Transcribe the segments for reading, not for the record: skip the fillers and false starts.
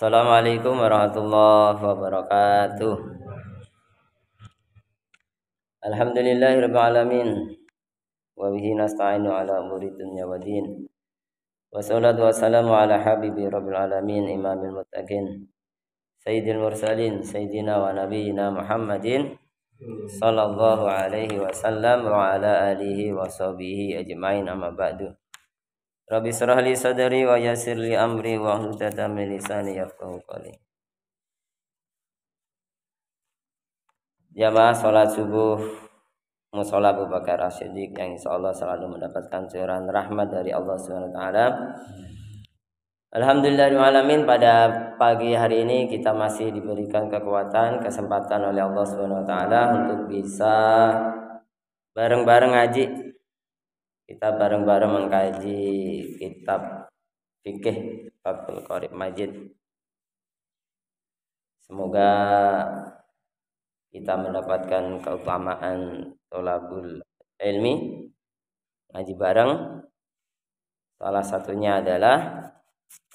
Assalamualaikum warahmatullahi wabarakatuh. Alhamdulillahirabbil alamin. Wa bihi nasta'inu ala umuri dunya waddin. Wassalatu wassalamu ala habibi rabbil alamin imamil muttaqin. Sayyidil mursalin sayyidina wa nabiyyina Muhammadin sallallahu alaihi wasallam wa ala alihi wa sahbihi ajmain amma ba'du. Rabbi shrah li sadri wa yassir li amri wa hlul 'uqdatam min lisani yafqahu qawli. Jamaah salat subuh Mushola Abu Bakar As-Siddiq yang insyaallah selalu mendapatkan curahan rahmat dari Allah Subhanahu wa taala. Alhamdulillahirabbil alamin, pada pagi hari ini kita masih diberikan kekuatan, kesempatan oleh Allah Subhanahu wa taala untuk bisa bareng-bareng ngaji. Kita bareng-bareng mengkaji kitab fikih Fathul Qorib Majid. Semoga kita mendapatkan keutamaan tholabul ilmi, ngaji bareng. Salah satunya adalah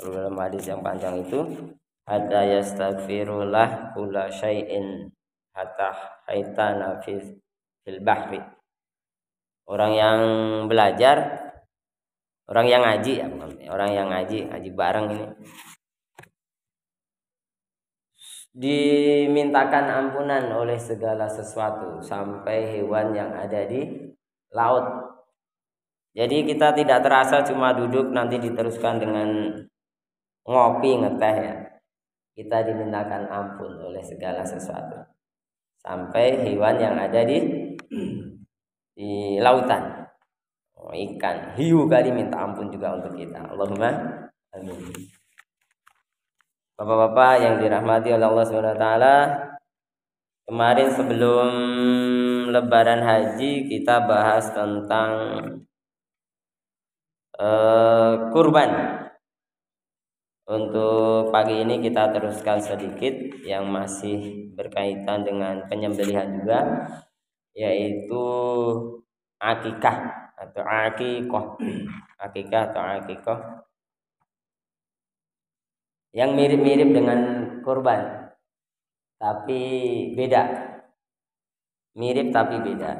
kalau dalam hadis yang panjang itu, hatta yastaghfirullah kulla syai'in hatta haitana fil bahri. Orang yang belajar, orang yang ngaji ya, orang yang ngaji bareng ini dimintakan ampunan oleh segala sesuatu sampai hewan yang ada di laut. Jadi kita tidak terasa cuma duduk nanti diteruskan dengan ngopi ngeteh ya. Kita dimintakan ampun oleh segala sesuatu sampai hewan yang ada di lautan. Ikan, hiu kali minta ampun juga untuk kita. Allahumma amin. Bapak-bapak yang dirahmati oleh Allah Subhanahu wa taala, kemarin sebelum lebaran haji kita bahas tentang kurban. Untuk pagi ini kita teruskan sedikit yang masih berkaitan dengan penyembelihan juga, yaitu akikah atau akikoh. Akikah atau akikoh yang mirip-mirip dengan kurban tapi beda. Mirip tapi beda.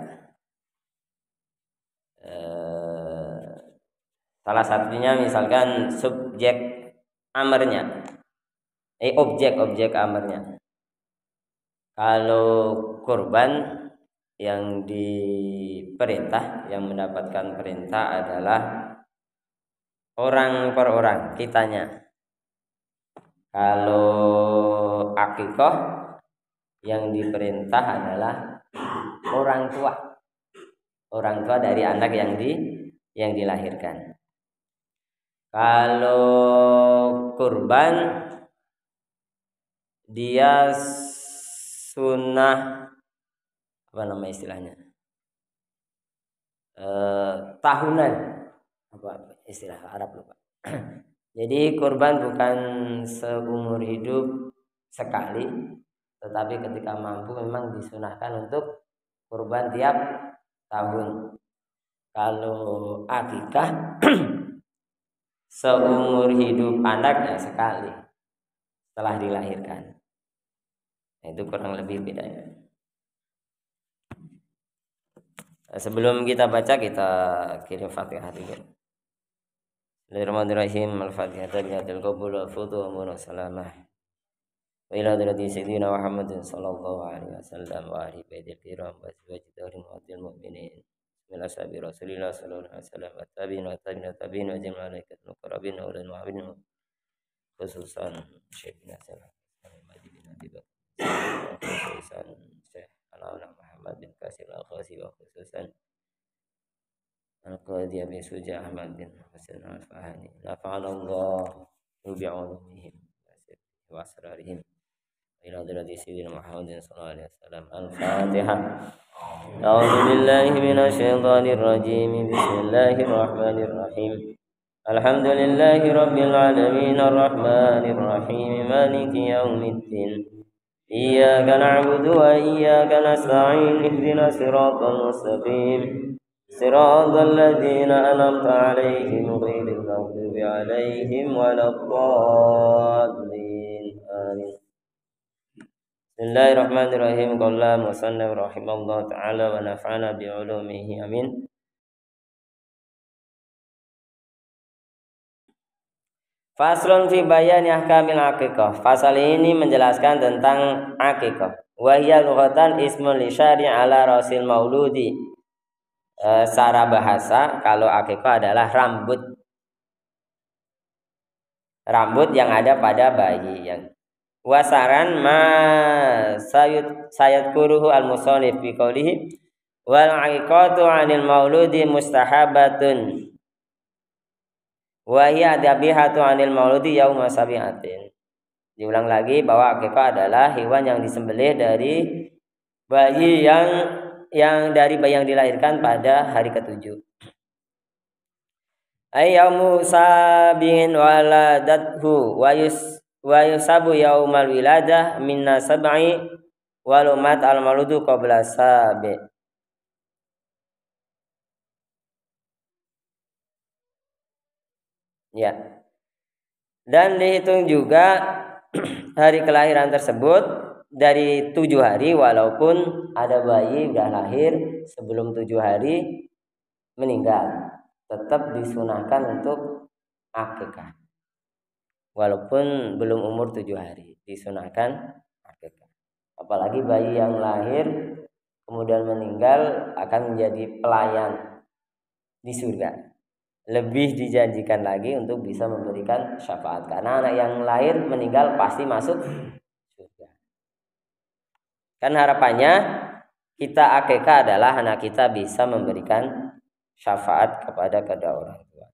Salah satunya misalkan subjek amarnya, objek amarnya. Kalau kurban yang diperintah, yang mendapatkan perintah adalah orang per orang, kitanya. Kalau akikoh yang diperintah adalah orang tua dari anak yang dilahirkan. Kalau kurban dia sunnah, apa nama istilahnya, tahunan, apa istilah Arab lupa. Jadi kurban bukan seumur hidup sekali, tetapi ketika mampu memang disunahkan untuk kurban tiap tahun. Kalau akikah seumur hidup anaknya sekali setelah dilahirkan. Nah, itu kurang lebih bedanya. Sebelum kita baca, kita kirim Fatihah dulu. Bismillahirrahmanirrahim. Al-Fatihah tahiyatul qabul wa futuh wa salamah. Wa ila hadrati sayyidina Muhammadin sallallahu alaihi wasallam wa alihi baidil kiram wa azwajih wa mu'minin. Bismillah sabi Rasulillah sallallahu alaihi wasallam wa tabi'in wa jami'al malaikat muqarrabin wa ulil mu'minin khususan Syekhina Sallallahu Alaihi Wasallam khususan Syekh Al-Alam Muhammad bin Qasim Al-Qasi wa khususan Al-Qadi Abi Suja Ahmad bin Hasan Al-Fahani nafa'anallahu bi'ulumihim wa asrarihim ila hadrati sayyidina Muhammadin sallallahu alaihi wasallam. Al-Fatihah. A'udzu billahi minasyaitonir rajim. Bismillahirrahmanirrahim. Alhamdulillahi rabbil alamin arrahmanir rahim maliki yaumiddin. Iyyaka na'budu wa iyyaka nasta'in ihdinas siratal mustaqim. Siratal ladzina an'amta 'alaihim ghairil maghdubi 'alaihim waladdallin. Bismillahirrahmanirrahim. Qala musannif rahimahullah ta'ala wa nafa'ana bi'ulumihi amin. Faslun fi bayani ahkamil aqiqah. Fasal ini menjelaskan tentang aqiqah. Wa hiya lughatan ismul lisyari' ala rasil mauludi. Secara bahasa kalau aqiqah adalah rambut yang ada pada bayi yang wasaran ma sayat kuruhu al-musannif bi qawlihi wal aqiqatu 'anil mauludi mustahabatun wa hiya dabihatu 'anil mauludi yauma sabi'atin. Diulang lagi bahwa aqiqah adalah hewan yang disembelih dari bayi yang dari bayi yang dilahirkan pada hari ke-7. Ay yaumu sabi'in waladathu wa yusabu yaumal wiladah minna sab'i walumat al mauludu qabla sabi'. Ya. Dan dihitung juga hari kelahiran tersebut dari 7 hari, walaupun ada bayi udah lahir sebelum 7 hari meninggal, tetap disunahkan untuk akikah. Walaupun belum umur 7 hari, disunahkan akikah. Apalagi bayi yang lahir kemudian meninggal akan menjadi pelayan di surga. Lebih dijanjikan lagi untuk bisa memberikan syafaat. Karena anak yang lahir meninggal pasti masuk surga. Kan harapannya kita akikah adalah anak kita bisa memberikan syafaat kepada kedua orang tua.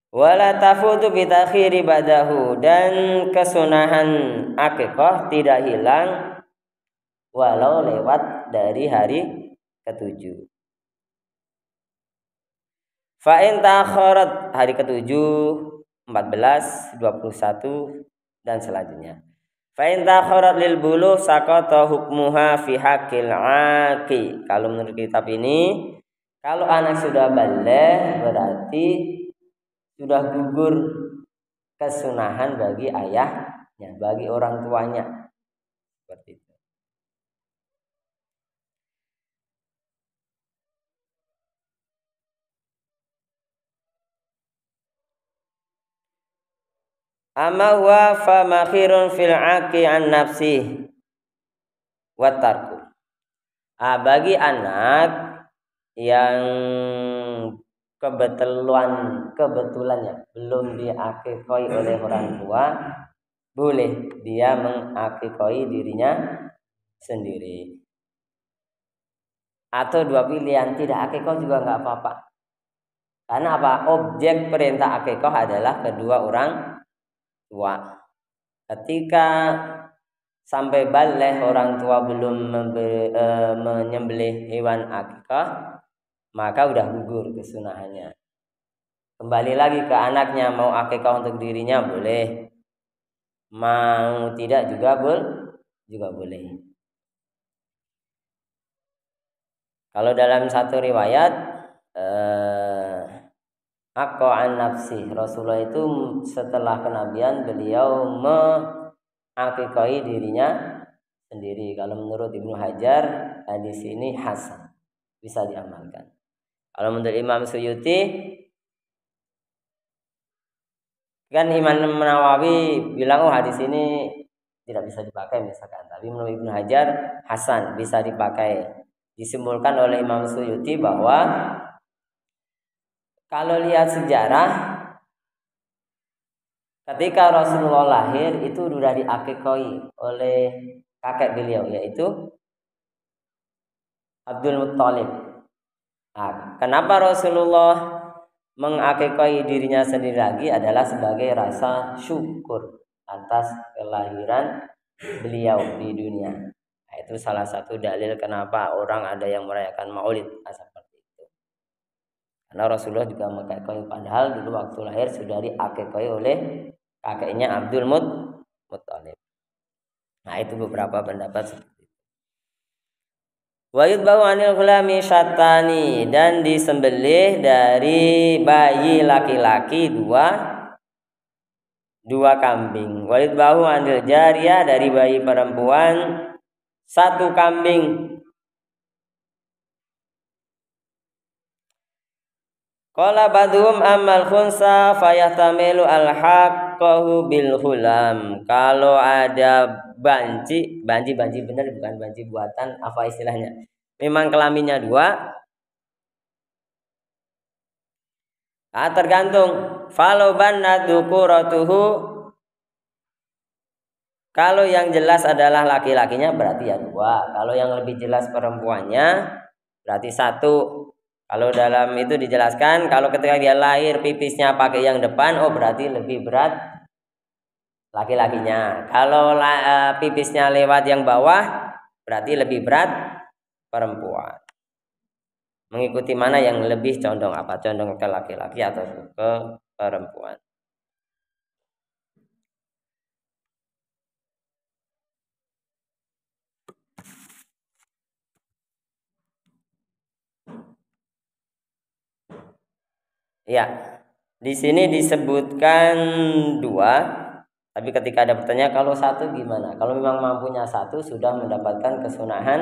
Wala tafutu bi takhiri ba'dahu, dan kesunahan akikah tidak hilang walau lewat dari hari ke-7. Fa in ta'akharat, hari ke-7, 14, 21 dan selanjutnya. Fa in ta'akharat lil bulugh saqata hukmuha fi haqqil aqi. Kalau menurut kitab ini, kalau anak sudah baligh berarti sudah gugur kesunahan bagi ayahnya, bagi orang tuanya. Seperti itu. Amma huwa fa makhirun fil aqi an nafsi wa tarku. Bagi anak yang kebetulannya belum diakikoi oleh orang tua, boleh dia mengakikoi dirinya sendiri. Atau dua pilihan, tidak akikah juga nggak apa-apa. Karena apa? Objek perintah akikah adalah kedua orang tua. Ketika sampai baligh orang tua belum menyembelih hewan akikah, maka udah gugur kesunahannya. Kembali lagi ke anaknya, mau akikah untuk dirinya boleh, mau tidak juga boleh. Kalau dalam satu riwayat an nafsi, Rasulullah itu setelah kenabian beliau mengakikahi dirinya sendiri. Kalau menurut Ibnu Hajar, hadis ini hasan, bisa diamalkan. Kalau menurut Imam Suyuti, kan Imam Nawawi bilang hadis ini tidak bisa dipakai misalkan, tapi menurut Ibnu Hajar hasan, bisa dipakai. Disimpulkan oleh Imam Suyuti bahwa kalau lihat sejarah, ketika Rasulullah lahir itu sudah diakikoi oleh kakek beliau, yaitu Abdul Muttalib. Kenapa Rasulullah mengakikoi dirinya sendiri lagi adalah sebagai rasa syukur atas kelahiran beliau di dunia. Itu salah satu dalil kenapa orang ada yang merayakan Maulid seperti itu. Karena Rasulullah juga mengakikoi, padahal dulu waktu lahir sudah diakikoi oleh kakeknya Abdul Muttalib. Nah, itu beberapa pendapat seperti itu. Wa yudbahu anil ghulami syatani, dan disembelih dari bayi laki-laki dua kambing. Wa yudbahu anil jariyah, dari bayi perempuan satu kambing. Qala ba'dhum ammal khunsa fayahtamilu al-haqqahu bil hulam. Kalau ada banci benar bukan banci buatan, apa istilahnya? Memang kelaminnya dua. Tergantung. Falau bannat dzukuratuhu, kalau yang jelas adalah laki-lakinya berarti ya dua. Kalau yang lebih jelas perempuannya berarti satu. Kalau dalam itu dijelaskan, kalau ketika dia lahir pipisnya pakai yang depan, oh berarti lebih berat laki-lakinya. Kalau pipisnya lewat yang bawah, berarti lebih berat perempuan. Mengikuti mana yang lebih condong, apa condong ke laki-laki atau ke perempuan. Ya, di sini disebutkan dua, tapi ketika ada pertanyaan kalau satu gimana? Kalau memang mampunya satu sudah mendapatkan kesunahan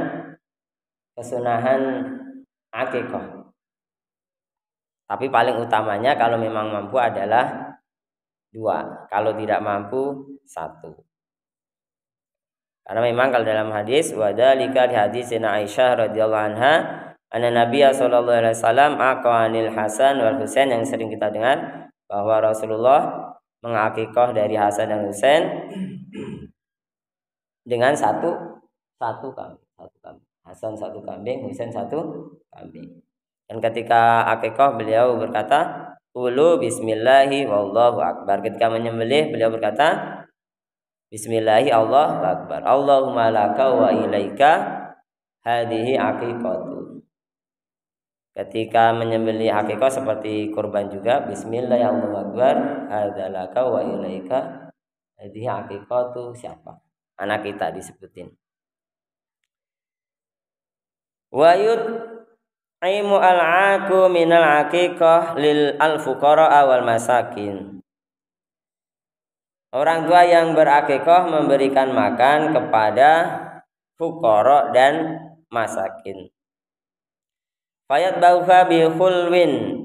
akikah. Tapi paling utamanya kalau memang mampu adalah dua. Kalau tidak mampu satu. Karena memang kalau dalam hadis wadzalika di hadis Aisyah radhiyallahu anha, anna Nabiya sallallahu alaihi wasallam aqanil Hasan wal Husain, yang sering kita dengar bahwa Rasulullah mengakikah dari Hasan dan Husain dengan satu kambing. Hasan satu kambing, Husain satu kambing. Dan ketika akikah beliau berkata, "Qulu bismillahi wallahu akbar." Ketika menyembelih beliau berkata, "Bismillahi Allahu akbar. Allahumma laka wa ilaika hadhihi aqiqatu." Ketika menyembelih akikah seperti kurban juga, bismillahi Allahu akbar, hadzalaka wa ilaika hadhihi aqiqatu. Siapa? Anak kita disebutin. Wa yut'imu al-'aqu minal aqiqah lil al-fuqara wal masakin. Orang tua yang berakikah memberikan makan kepada fuqara dan masakin. Fayat bauha bi khulwin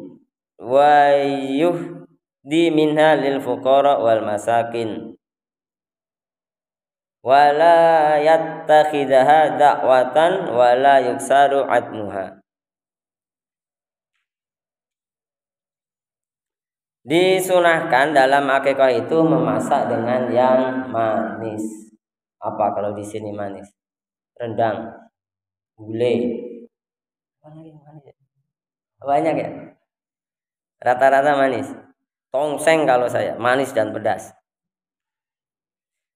wa yuhdi minha lil fuqara wal masakin. Wala yattakhidha da'watan wala yuksaru atmuha. Disunahkan dalam akikah itu memasak dengan yang manis. Apa kalau di sini manis? Rendang, gulai. Banyak ya? Rata-rata manis. Tongseng kalau saya, manis dan pedas.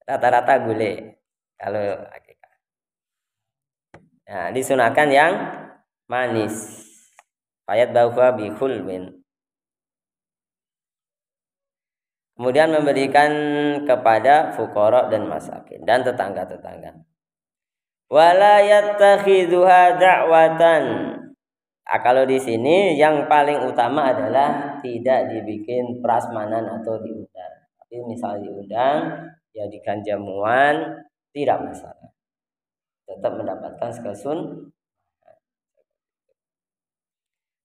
Rata-rata gulai kalau akikah. Nah, disunahkan yang manis. Fayat bauha bi khulwin. Kemudian memberikan kepada fuqara dan masakin dan tetangga-tetangga. Wala yattakhidhuha da'watan. Kalau di sini yang paling utama adalah tidak dibikin prasmanan atau diundang. Tapi misal diundang, jadikan jamuan, tidak masalah. Tetap mendapatkan kesun.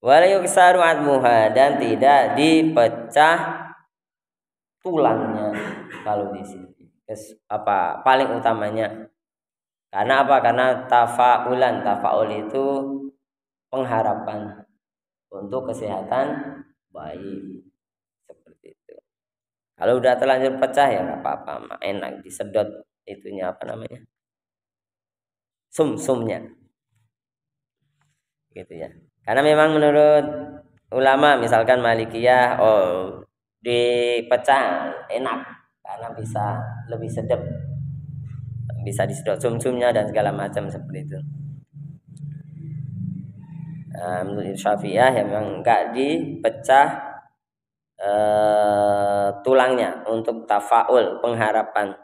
Wala yuksaru atmuha, dan tidak dipecah tulangnya kalau di sini. Apa paling utamanya? Karena apa? Karena tafaul itu pengharapan untuk kesehatan bayi, seperti itu. Kalau udah terlanjur pecah ya nggak apa-apa, enak disedot itunya apa namanya? Sumsumnya. Gitu ya. Karena memang menurut ulama misalkan Malikiyah, dipecah enak karena bisa lebih sedap, bisa disedot sumsumnya dan segala macam seperti itu. Menurut Syafi'iyah ya memang enggak dipecah tulangnya untuk tafaul, pengharapan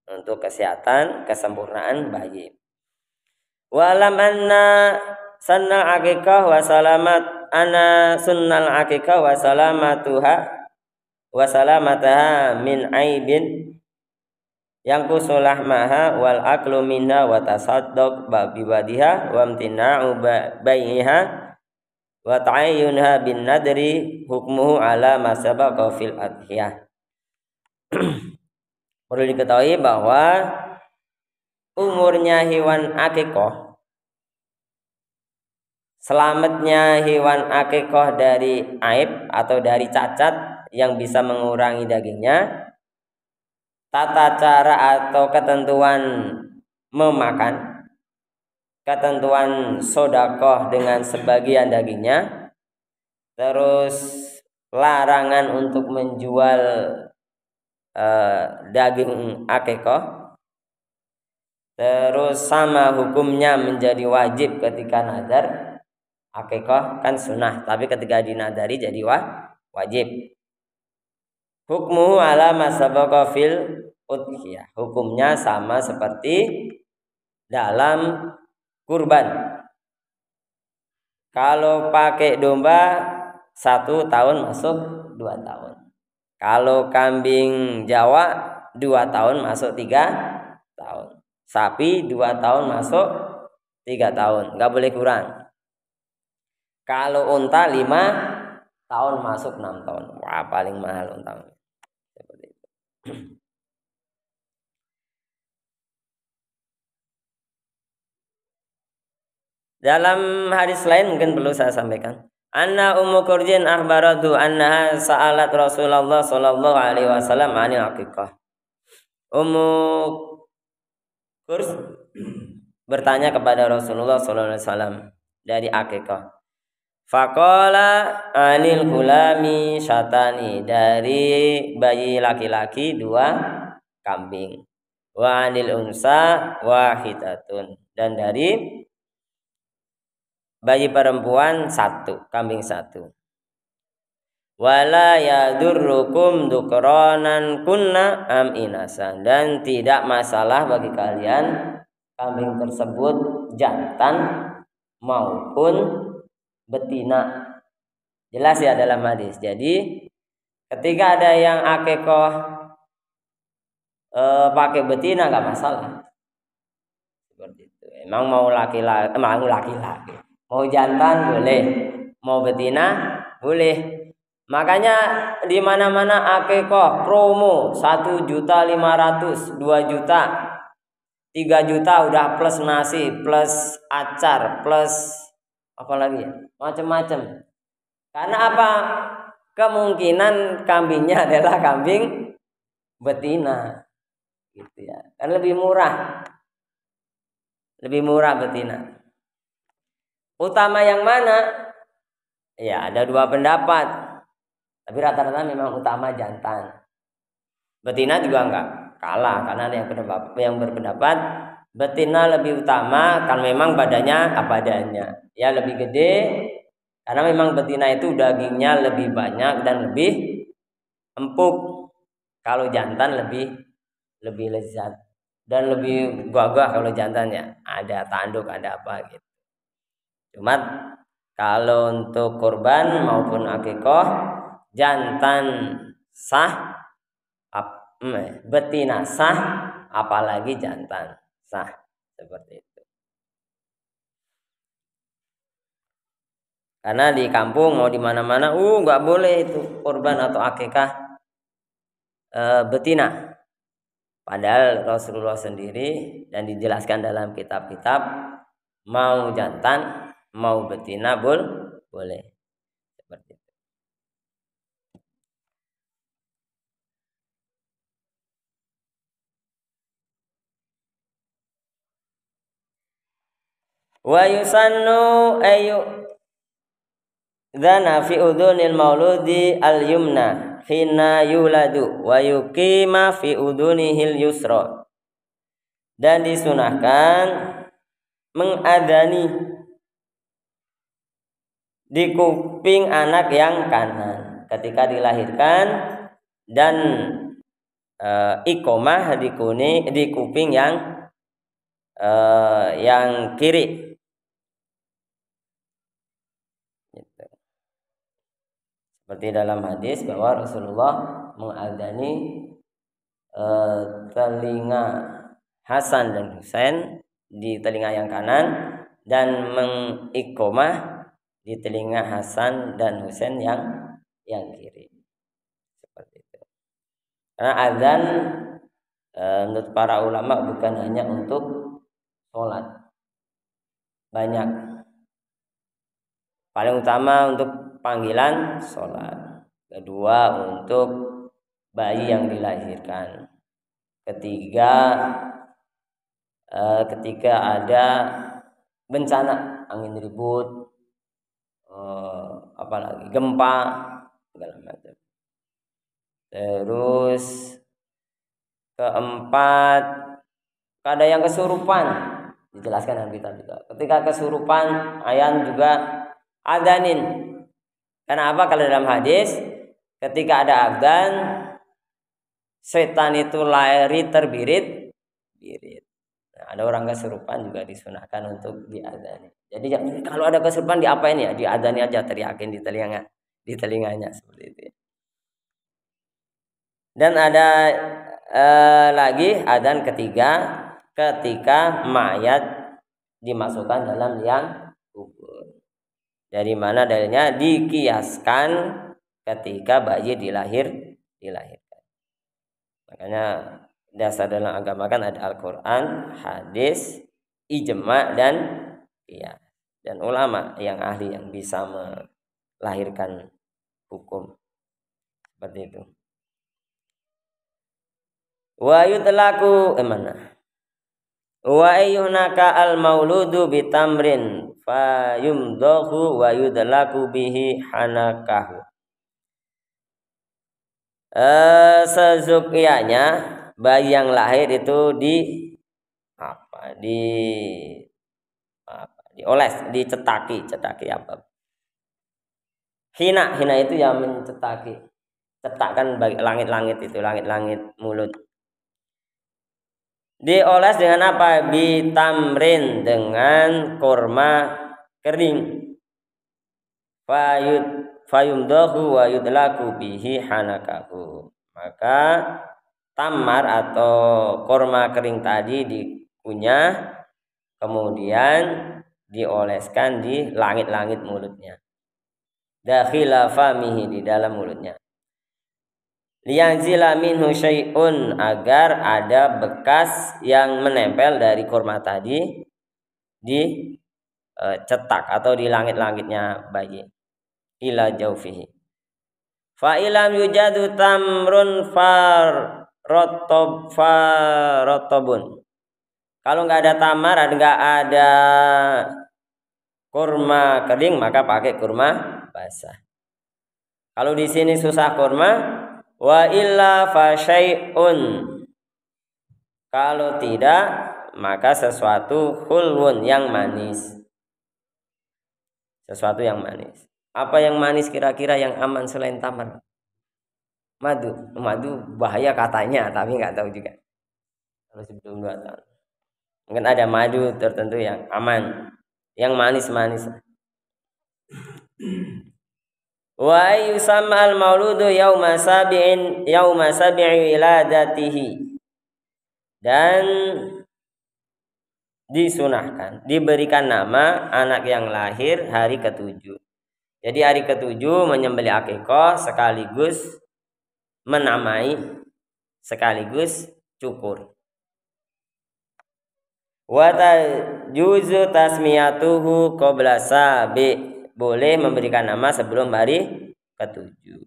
untuk kesehatan kesempurnaan bayi. Walam anna sunnal akikah wa salamat ana sunnal akikah wa salamataha min aibin yang kusulah maha wal aklu minha wa tasaddaq bi wadiha wa amtina'u bai'iha wa ta'ayyunha bin nadri hukmuhu ala ma sabaqa fil adhiyah. Perlu diketahui bahwa umurnya hewan akikoh, selamatnya hewan akikoh dari aib atau dari cacat yang bisa mengurangi dagingnya, tata cara atau ketentuan memakan, ketentuan sodakoh dengan sebagian dagingnya, terus larangan untuk menjual daging akikoh, terus sama hukumnya menjadi wajib ketika nadar. Akikoh kan sunnah, tapi ketika dinadari jadi wajib. Hukmu ala masabaqa fil udhiyah, hukumnya sama seperti dalam kurban. Kalau pakai domba 1 tahun masuk 2 tahun. Kalau kambing Jawa 2 tahun masuk 3 tahun. Sapi 2 tahun masuk 3 tahun, nggak boleh kurang. Kalau unta 5 tahun masuk 6 tahun. Wah, paling mahal unta. Seperti itu. Dalam hadis lain mungkin perlu saya sampaikan. Anna Ummu Qurjin akhbaratu annaha sa'alat Rasulullah sallallahu alaihi wasallam 'anil aqiqah. Ummu Qurs bertanya kepada Rasulullah sallallahu alaihi wasallam dari aqiqah. Faqala anil gulami syatani, dari bayi laki-laki 2 kambing. Wa anil unsa wahidatun, dan dari bayi perempuan 1, kambing 1. Wala yadurrukum dukranan kunna am inasan, dan tidak masalah bagi kalian kambing tersebut jantan maupun betina. Jelas ya dalam hadis. Jadi ketika ada yang akikoh pakai betina nggak masalah. Seperti itu. Emang mau laki-laki, mau jantan boleh, mau betina boleh. Makanya di mana-mana akikoh promo 1.500.000, 2 juta, 3 juta udah plus nasi, plus acar, plus apalagi ya, macam-macam. Karena apa? Kemungkinan kambingnya adalah kambing betina, gitu ya. Kan lebih murah betina. Utama yang mana? Ya ada 2 pendapat, tapi rata-rata memang utama jantan. Betina juga enggak kalah, karena ada yang berpendapat betina lebih utama kan, memang badannya apa adanya, ya lebih gede, karena memang betina itu dagingnya lebih banyak dan lebih empuk. Kalau jantan lebih lezat dan lebih gagah. Kalau jantan ya ada tanduk, ada apa gitu. Cuma kalau untuk kurban maupun akikoh, jantan sah, betina sah, apalagi jantan sah, seperti itu. Karena di kampung mau di mana-mana, nggak boleh itu kurban atau akikah betina. Padahal Rasulullah sendiri dan dijelaskan dalam kitab-kitab, mau jantan mau betina boleh. Seperti itu. Wa yusannu ayu dzana fi udhunil mauludi al-yumna hina yuladu wa yuqima fi udhunihil yusra, dan disunahkan mengadani di kuping anak yang kanan ketika dilahirkan, dan iqomah di kuping yang yang kiri. Gitu. Seperti dalam hadis bahwa Rasulullah mengadzani telinga Hasan dan Husain di telinga yang kanan dan mengiqomah di telinga Hasan dan Husain yang kiri. Seperti itu. Karena azan menurut para ulama bukan hanya untuk sholat, banyak. Paling utama untuk panggilan sholat, kedua untuk bayi yang dilahirkan, ketiga ketika ada bencana angin ribut, apalagi gempa segala macam. Terus keempat, ada yang kesurupan, dijelaskan dalam kitab. Ketika kesurupan, ayan juga adanin. Karena apa? Kalau dalam hadis, ketika ada adzan, setan itu lari terbirit. Nah, ada orang kesurupan juga disunahkan untuk diadzani. Jadi kalau ada kesurupan diapain ya? Diadzani aja, teriakin di telinganya seperti itu. Dan ada lagi adzan ketiga ketika mayat dimasukkan dalam liang kubur. Dari mana dalilnya? Dikiaskan ketika bayi dilahirkan. Makanya dasar dalam agama kan ada Al-Quran, hadis, ijma dan qiyas. Dan ulama yang ahli yang bisa melahirkan hukum seperti itu. Wa yutlaku mana? Wa ayyunaka al-mauludu bitamrin fayumdahu wa yudlaku bihi hanakahu. Sezukianya bayi yang lahir itu dioles, cetaki apa? Hina itu yang mencetaki. Cetakkan langit-langit itu, langit-langit mulut. Dioles dengan apa? Bitamrin, dengan kurma kering. Fayumdahu wa yudlaku bihi hanakahu. Maka tamar atau kurma kering tadi dikunyah, kemudian dioleskan di langit-langit mulutnya. Dakhila famihi, di dalam mulutnya. Liyanzila minhu syai'un, agar ada bekas yang menempel dari kurma tadi di cetak atau di langit-langitnya bayi. Ila jaufihi. Fa ilam yujadu tamrun farotobun. Kalau nggak ada tamar, nggak ada kurma kering, maka pakai kurma basah. Kalau di sini susah kurma, wa illa fa syai'un. Kalau tidak, maka sesuatu hulwun, yang manis. Sesuatu yang manis. Apa yang manis kira-kira yang aman selain tamar? Madu bahaya katanya, tapi nggak tahu juga. Kalau sebelum 2 tahun, mungkin ada madu tertentu yang aman, yang manis-manis. Wa yusamma al-mauludu yauma sabi'i wiladatihi. Dan disunahkan, diberikan nama anak yang lahir hari ke-7. Jadi hari ke-7 menyembelih akikah sekaligus menamai, sekaligus cukur. Wa tajuzu tasmiyatuhu qabla sabi. Boleh memberikan nama sebelum hari ke-7.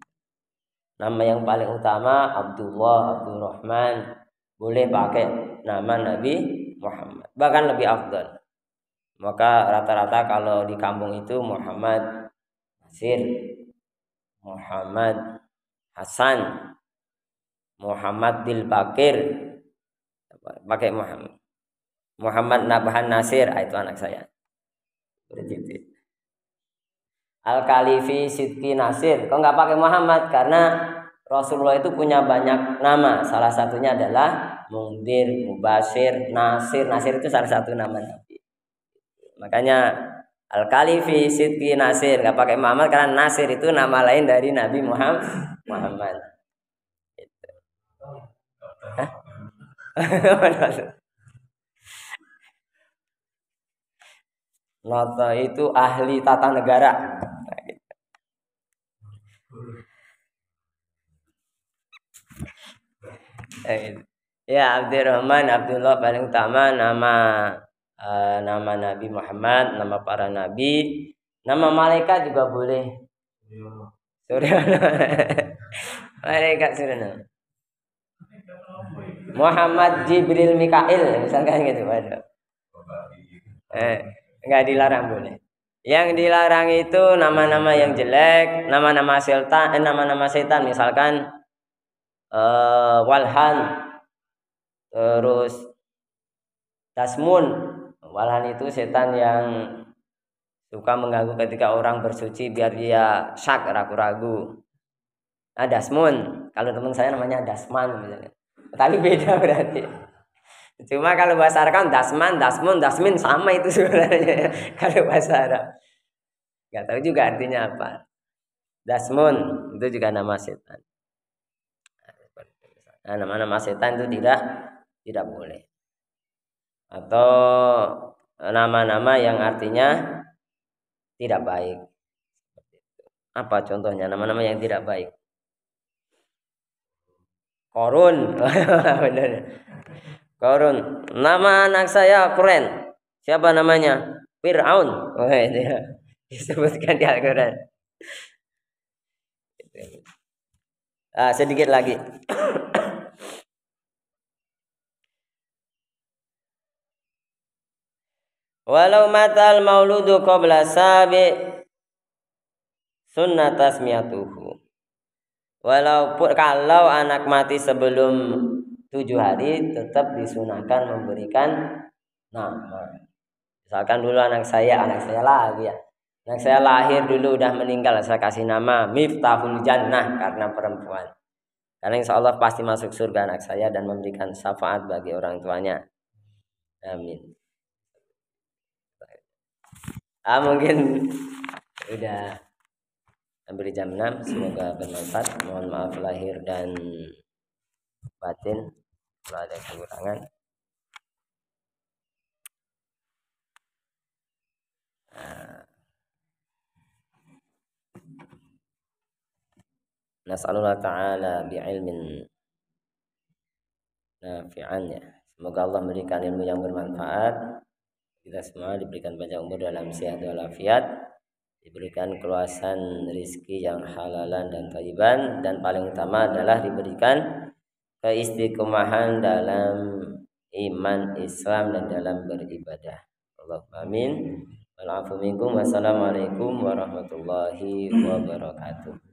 Nama yang paling utama Abdullah, Abdurrahman. Boleh pakai nama Nabi Muhammad, bahkan lebih afdal. Maka rata-rata kalau di kampung itu Muhammad Nasir, Muhammad Hasan, Muhammad Dilbakir, pakai Muhammad Nabhan Nasir, itu anak saya. Al-Khalifi Sidki Nasir. Kok nggak pakai Muhammad? Karena Rasulullah itu punya banyak nama. Salah satunya adalah Mungdir, Mubashir, Nasir. Nasir itu salah satu nama Nabi. Makanya Al-Kalifi Sidki Nasir, nggak pakai Muhammad karena Nasir itu nama lain dari Nabi Muhammad. Gitu. Nota itu ahli tata negara. Ya, Abdurrahman, Abdullah paling utama nama Nabi Muhammad, nama para nabi, nama malaikat juga boleh. Surya. Malaikat surya. Muhammad Jibril Mikail misalkan gitu ada. Enggak dilarang boleh. Yang dilarang itu nama-nama yang jelek, nama-nama setan misalkan Walhan, terus Dasmun. Walhan itu setan yang suka mengganggu ketika orang bersuci biar dia syak, ragu-ragu. Nah, Dasmun, kalau teman saya namanya Dasman misalnya. Tapi beda berarti. Cuma kalau bahasa Arab kan Dasman, Dasmun, Dasmin sama itu sebenarnya. Kalau bahasa Arab nggak tahu juga artinya apa. Dasmun itu juga nama setan. Nah, nama-nama setan itu tidak boleh. Atau nama-nama yang artinya tidak baik. Apa contohnya nama-nama yang tidak baik? Korun. Benar. Korun. Nama anak saya keren. Siapa namanya? Fir'aun. Oh, itu ya. Disebutkan di Al-Quran. Sedikit lagi. Walau matal mauludu qabla sabi sunnah tasmiyatuhu. Walaupun kalau anak mati sebelum 7 hari tetap disunahkan memberikan nama. Misalkan dulu anak saya lagi ya. Anak saya lahir dulu udah meninggal, saya kasih nama Miftahul Jannah karena perempuan. Karena insya Allah pasti masuk surga anak saya dan memberikan syafaat bagi orang tuanya. Amin. Mungkin udah hampir jam 6. Semoga bermanfaat. Mohon maaf lahir dan batin kalau ada kekurangan. Nas'alullah ta'ala bi'ilmin nafi'an ya. Semoga Allah memberikan ilmu yang bermanfaat. Kita semua diberikan panjang umur dalam sehat walafiat, diberikan keluasan rizki yang halalan dan thayyiban, dan paling utama adalah diberikan keistiqomahan dalam iman Islam dan dalam beribadah. Allahumma amin. Wassalamualaikum warahmatullahi wabarakatuh.